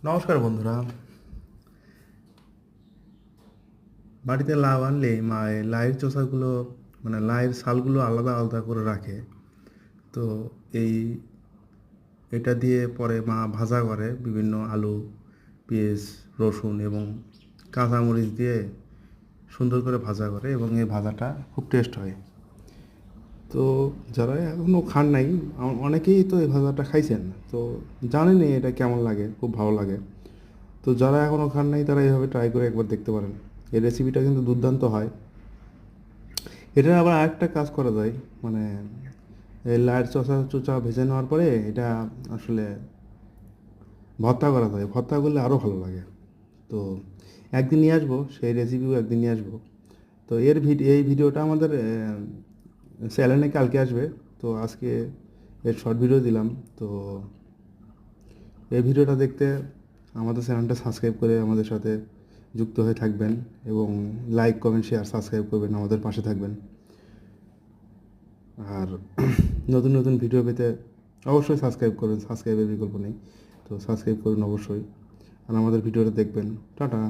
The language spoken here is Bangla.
নমস্কার বন্ধুরা। বাড়িতে লাউ আনলে মায়ের লাইয়ের চোষাগুলো মানে লাইয়ের শালগুলো আলাদা আলাদা করে রাখে। তো এই এটা দিয়ে পরে মা ভাজা করে বিভিন্ন আলু, পেঁয়াজ, রসুন এবং কাঁচামরিচ দিয়ে সুন্দর করে ভাজা করে এবং এই ভাজাটা খুব টেস্ট হয়। তো যারা এখনও খান নাই অনেকেই তো এই ভাজাটা খাইছেন, তো জানেনই এটা কেমন লাগে, খুব ভালো লাগে। তো যারা এখনও খান নাই তারা এইভাবে ট্রাই করে একবার দেখতে পারেন। এই রেসিপিটা কিন্তু দুর্দান্ত হয়। এটা আবার আরেকটা কাজ করা যায়, মানে এই লাইট চোচা চোচা ভেজে নেওয়ার পরে এটা আসলে ভর্তা করা যায়, ভর্তা করলে আরও ভালো লাগে। তো একদিন নিয়ে আসবো, সেই রেসিপিও একদিন নিয়ে আসবো। তো এই ভিডিওটা আমাদের চ্যানেলে কালকে আসবে। তো আজকে এর শর্ট ভিডিও দিলাম। তো এই ভিডিওটা দেখতে আমাদের চ্যানেলটা সাবস্ক্রাইব করে আমাদের সাথে যুক্ত হয়ে থাকবেন এবং লাইক, কমেন্ট, শেয়ার, সাবস্ক্রাইব করবেন, আমাদের পাশে থাকবেন। আর নতুন নতুন ভিডিও পেতে অবশ্যই সাবস্ক্রাইব করবেন, সাবস্ক্রাইবের বিকল্প নেই। তো সাবস্ক্রাইব করুন অবশ্যই, আর আমাদের ভিডিওটা দেখবেন। টাটা।